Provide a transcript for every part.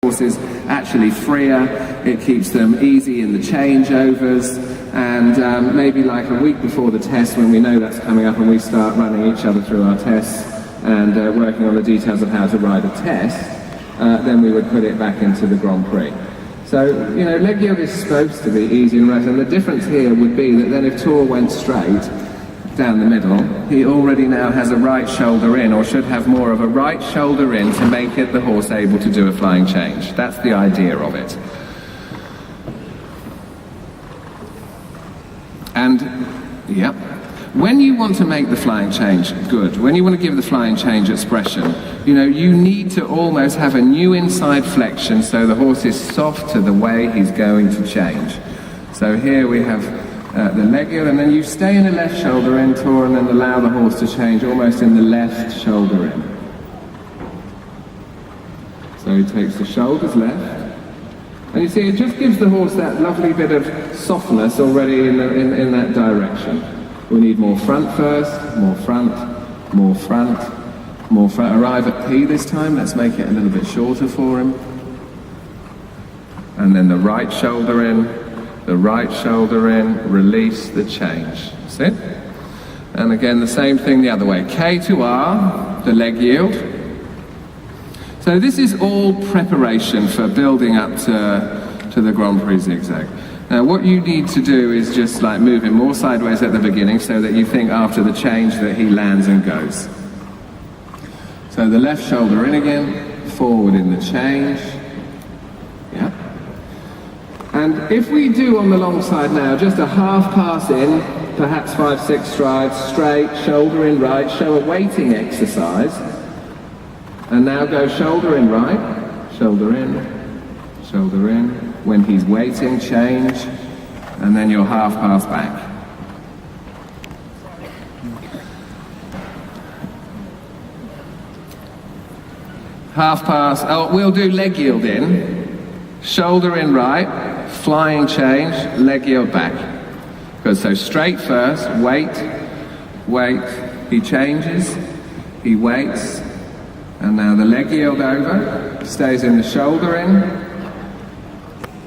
horses actually freer, it keeps them easy in the changeovers, and maybe like a week before the test, when we know that's coming up and we start running each other through our tests and working on the details of how to ride a test, then we would put it back into the Grand Prix. So, you know, leg yield is supposed to be easy and right, and the difference here would be that then if Tor went straight down the middle, he already now has a right shoulder in, or should have more of a right shoulder in, to make it the horse able to do a flying change. That's the idea of it. And, yeah, when you want to make the flying change good, when you want to give the flying change expression, you know, you need to almost have a new inside flexion so the horse is soft to the way he's going to change. So here we have the leg yield, and then you stay in the left shoulder in, Tor, and then allow the horse to change almost in the left shoulder in. So he takes the shoulders left. And you see, it just gives the horse that lovely bit of softness already in that direction. We need more front first, more front, more front, more front. Arrive at P this time. Let's make it a little bit shorter for him. And then the right shoulder in, the right shoulder in, release the change. See? And again, the same thing the other way. K to R, the leg yield. So this is all preparation for building up to the Grand Prix zigzag. Now what you need to do is just like move him more sideways at the beginning so that you think after the change that he lands and goes. So the left shoulder in again, forward in the change. Yeah. And if we do on the long side now, just a half pass in, perhaps 5-6 strides, straight, shoulder in right, show a weighting exercise. And now go shoulder in right, shoulder in, shoulder in. When he's waiting, change, and then your half pass back. Half pass, oh, we'll do leg yield in, shoulder in right, flying change, leg yield back. Good, so straight first, wait, he changes, he waits, and now the leg yield over, stays in the shoulder in,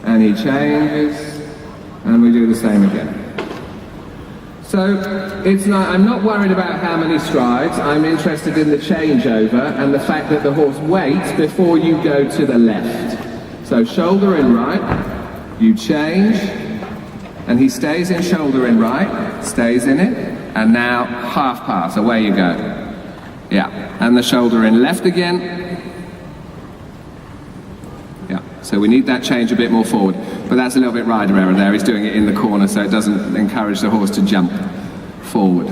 and he changes, and we do the same again. So it's not, I'm not worried about how many strides, I'm interested in the changeover and the fact that the horse waits before you go to the left. So shoulder in right, you change, and he stays in shoulder in right, stays in it, and now half pass, away you go. Yeah, and the shoulder in left again. So we need that change a bit more forward. But that's a little bit rider error there. He's doing it in the corner, so it doesn't encourage the horse to jump forward.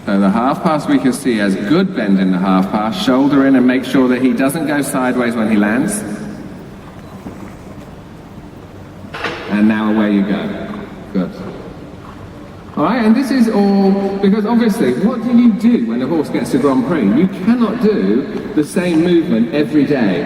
So the half pass we can see has good bend in the half pass. Shoulder in and make sure that he doesn't go sideways when he lands. And now away you go. Good. All right, and this is all because obviously, what do you do when a horse gets to Grand Prix? You cannot do the same movement every day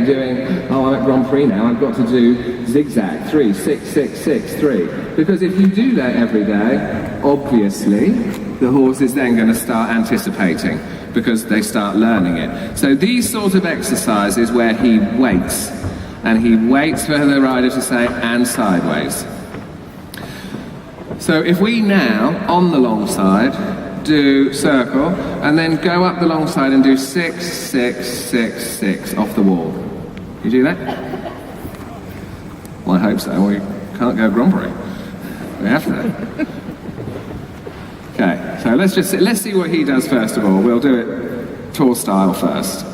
doing, oh, I'm at Grand Prix now, I've got to do zigzag, 3, 6, 6, 6, 3. Because if you do that every day, obviously, the horse is then going to start anticipating because they start learning it. So these sort of exercises where he waits, and he waits for the rider to say, and sideways. So if we now, on the long side, do circle, and then go up the long side and do 6, 6, 6, 6 off the wall. You do that? Well, I hope so. We can't go Grand Prix. We have to. Okay, so let's see what he does first of all. We'll do it Tor style first.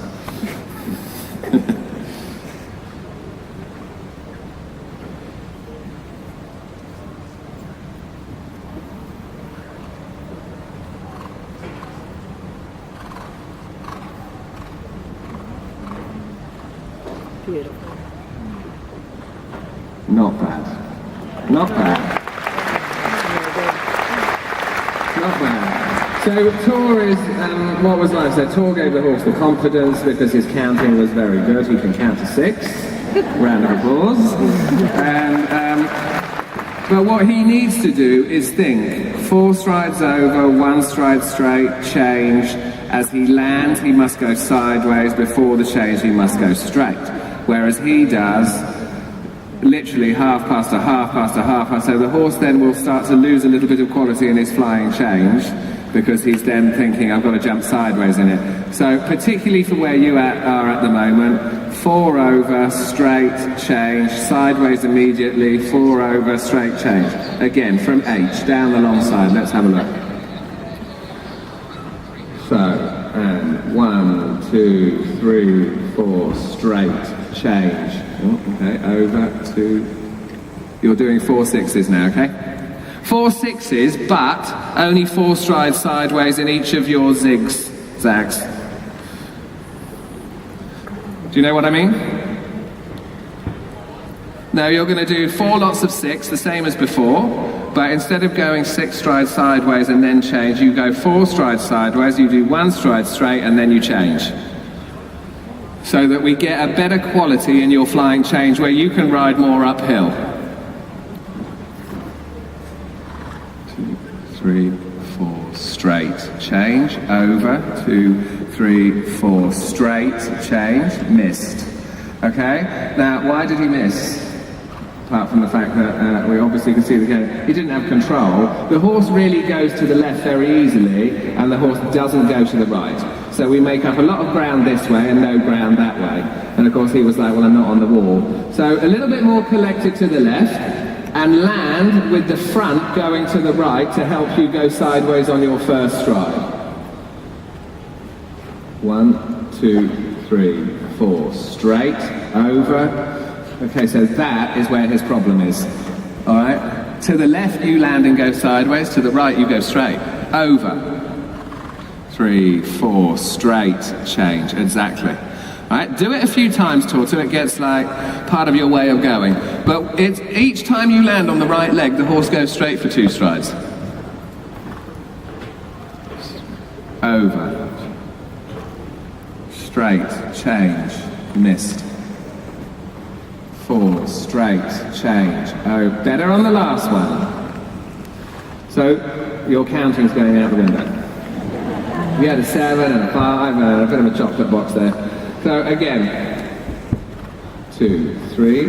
Beautiful. Not bad. Not bad. Not bad. So Tor is, what was nice there, Tor gave the horse the confidence because his counting was very good. He can count to 6. Round of applause. And, but what he needs to do is think 4 strides over, 1 stride straight, change, As he lands, he must go sideways. Before the change, he must go straight. Whereas he does literally half past a half past a half past. So the horse then will start to lose a little bit of quality in his flying change, because he's then thinking, I've got to jump sideways in it. So particularly for where you are at the moment, 4 over, straight, change, sideways immediately, 4 over, straight, change. Again, from H, down the long side. Let's have a look. So, and 1, 2, 3, 4, straight, change. Oh, okay, over to... You're doing 4 sixes now, okay? 4 sixes, but only 4 strides sideways in each of your zigzags. Do you know what I mean? Now you're going to do 4 lots of 6, the same as before, but instead of going 6 strides sideways and then change, you go 4 strides sideways, you do 1 stride straight, and then you change. So that we get a better quality in your flying change where you can ride more uphill. 3, 4, straight, change, over, 2, 3, 4, straight, change, missed. Okay, now why did he miss? Apart from the fact that we obviously can see the game, he didn't have control. The horse really goes to the left very easily, and the horse doesn't go to the right. So we make up a lot of ground this way and no ground that way. And of course he was like, well, I'm not on the wall. So a little bit more collected to the left, and land with the front going to the right to help you go sideways on your first stride. 1, 2, 3, 4, straight, over. Okay, so that is where his problem is. All right? To the left you land and go sideways, to the right you go straight. Over. 3, 4, straight, change, exactly. Right, do it a few times till it gets like part of your way of going. But it's each time you land on the right leg, the horse goes straight for 2 strides. Over. Straight, change, missed. 4, straight, change. Oh, better on the last one. So your counting's going out the window. You had a 7 and a 5 and a bit of a chocolate box there. So again, 2, 3,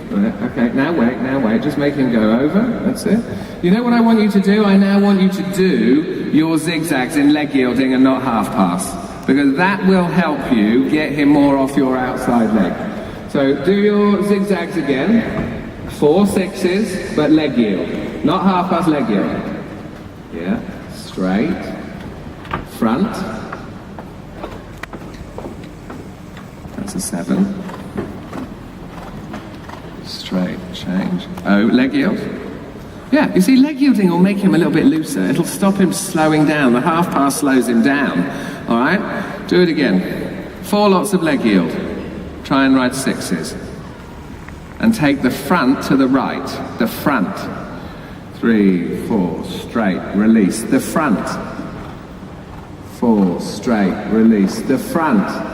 right, okay, now wait, just make him go over, that's it. You know what I want you to do? I now want you to do your zigzags in leg yielding and not half pass, because that will help you get him more off your outside leg. So do your zigzags again, 4 sixes, but leg yield, not half pass, leg yield. Yeah, straight, front. That's a 7. Straight, change. Oh, leg yield. Yeah, you see, leg yielding will make him a little bit looser. It'll stop him slowing down. The half pass slows him down. All right? Do it again. 4 lots of leg yield. Try and ride sixes. And take the front to the right. The front. 3, 4, straight, release. The front. 4, straight, release. The front.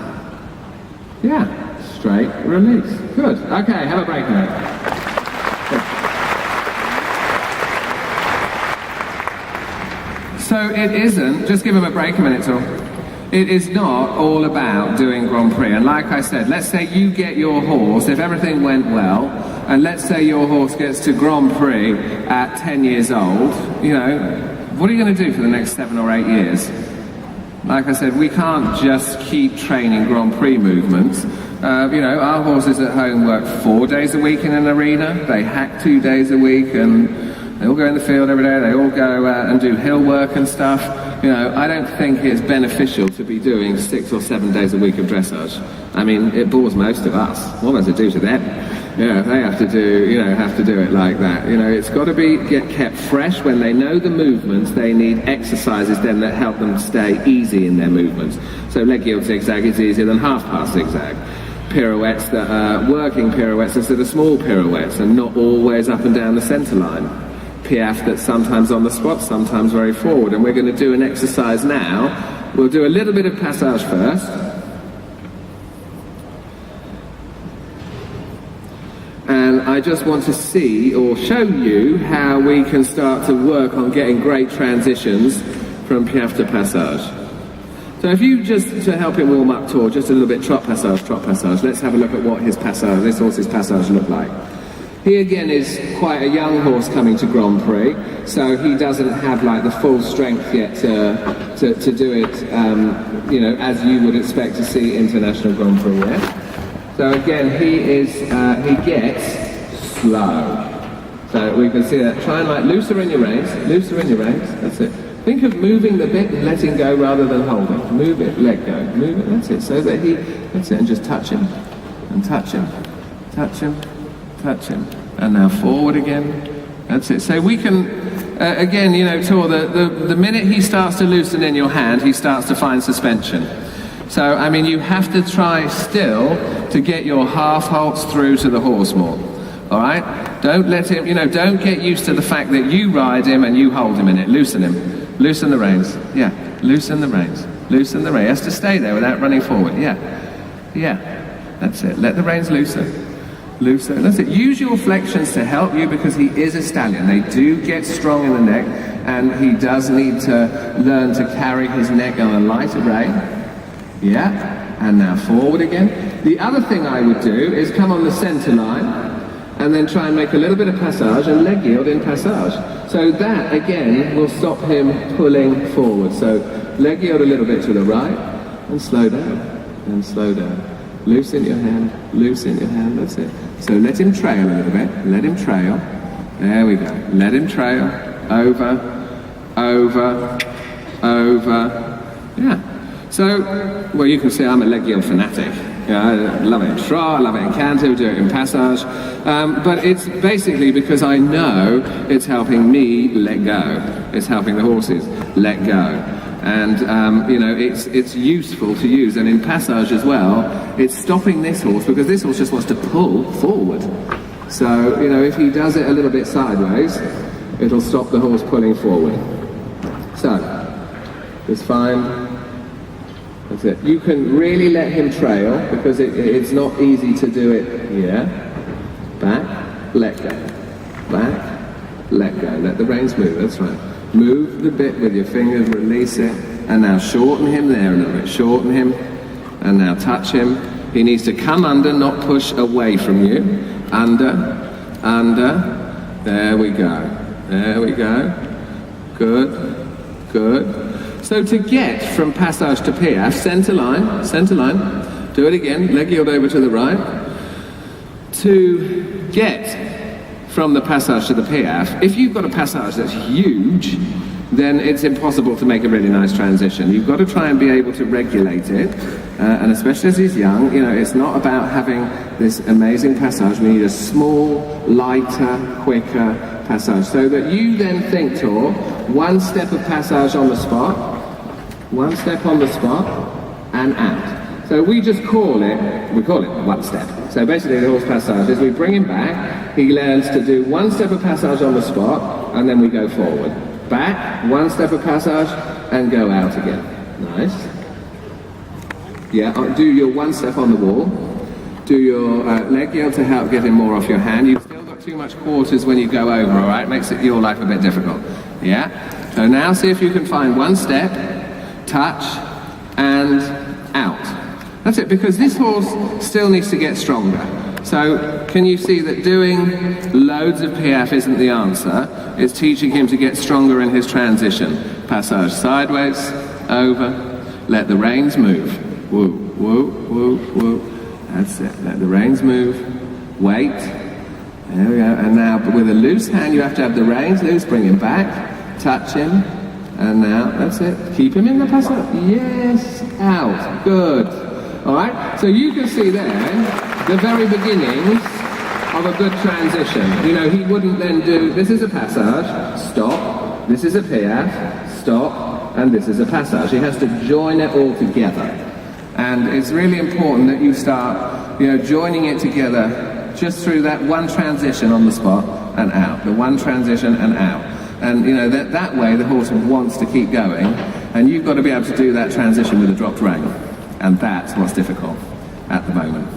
Yeah, straight, release. Good. Okay, have a break a minute. So it isn't, just give him a break a minute or it is not all about doing Grand Prix. And like I said, let's say you get your horse, if everything went well, and let's say your horse gets to Grand Prix at 10 years old, you know, what are you going to do for the next 7 or 8 years? Like I said, we can't just keep training Grand Prix movements. You know, our horses at home work 4 days a week in an arena. They hack 2 days a week, and they all go in the field every day. They all go and do hill work and stuff. You know, I don't think it's beneficial to be doing 6 or 7 days a week of dressage. I mean, it bores most of us. What does it do to them? Yeah, they have to do it like that. You know, it's got to get kept fresh. When they know the movements, they need exercises then that help them stay easy in their movements. So leg yield zigzag is easier than half pass zigzag. Pirouettes that are working pirouettes instead of small pirouettes, and not always up and down the centre line. Piaffe that's sometimes on the spot, sometimes very forward. And we're going to do an exercise now. We'll do a little bit of passage first. And I just want to see or show you how we can start to work on getting great transitions from piaffe to passage. So if you just, to help him warm up tour, just a little bit trot passage, let's have a look at what his passage, this horse's passage look like. He again is quite a young horse coming to Grand Prix, so he doesn't have like the full strength yet to do it, you know, as you would expect to see International Grand Prix yet. So again, he gets slow. So we can see that. Try and like looser in your reins, that's it. Think of moving the bit and letting go rather than holding. Move it, let go, move it, that's it. So that that's it, and just touch him, and touch him, touch him, touch him. And now forward again, that's it. So we can, again, you know, Tor, the minute he starts to loosen in your hand, he starts to find suspension. So, I mean, you have to try still to get your half halts through to the horse more. All right? Don't let him, you know, don't get used to the fact that you ride him and you hold him in it. Loosen him. Loosen the reins. Yeah. Loosen the reins. Loosen the reins. He has to stay there without running forward. Yeah. Yeah. That's it. Let the reins loosen. Loosen. That's it. Use your flexions to help you because he is a stallion. They do get strong in the neck and he does need to learn to carry his neck on a lighter rein. Yeah. And now forward again. The other thing I would do is come on the center line and then try and make a little bit of passage and leg yield in passage. So that, again, will stop him pulling forward. So leg yield a little bit to the right, and slow down, and slow down. Loosen your hand, that's it. So let him trail a little bit, let him trail. There we go, let him trail. Over, over, over. Yeah. So, well, you can see I'm a leg yield fanatic. Yeah, I love it in trot, I love it in canter, do it in passage. But it's basically because I know it's helping me let go. It's helping the horses let go. And, you know, it's useful to use. And in passage as well, it's stopping this horse because this horse just wants to pull forward. So, you know, if he does it a little bit sideways, it'll stop the horse pulling forward. So, just find... That's it. You can really let him trail because it's not easy to do it here. Back, let go. Back, let go. Let the reins move, that's right. Move the bit with your fingers, release it, and now shorten him there a little bit. Shorten him, and now touch him. He needs to come under, not push away from you. Under, under. There we go. There we go. Good, good. So to get from passage to piaffe, center line, do it again, leg yield over to the right. To get from the passage to the piaffe, if you've got a passage that's huge, then it's impossible to make a really nice transition. You've got to try and be able to regulate it, and especially as he's young, you know, it's not about having this amazing passage. We need a small, lighter, quicker passage, so that you then think, Tor, one step of passage on the spot, one step on the spot, and out. So we call it one step. So basically the horse passage is we bring him back, he learns to do one step of passage on the spot, and then we go forward. Back, one step of passage, and go out again. Nice. Yeah, do your one step on the wall. Do your leg yield to help get him more off your hand. You've still got too much quarters when you go over, all right? Makes your life a bit difficult. Yeah? So now see if you can find one step, touch, and out. That's it, because this horse still needs to get stronger. So can you see that doing loads of piaffe isn't the answer? It's teaching him to get stronger in his transition. Passage sideways, over, let the reins move. Woo, woo, woo, woo. That's it, let the reins move. Wait. There we go. And now with a loose hand, you have to have the reins loose, bring him back, touch him. And now, that's it. Keep him in the passage. Yes, out. Good. All right. So you can see there the very beginnings of a good transition. You know, he wouldn't then do, this is a passage, stop. This is a piaffe, stop. And this is a passage. He has to join it all together. And it's really important that you start, you know, joining it together just through that one transition on the spot and out. The one transition and out. And, you know, that way the horse wants to keep going, and you've got to be able to do that transition with a dropped rein. And that's what's difficult at the moment.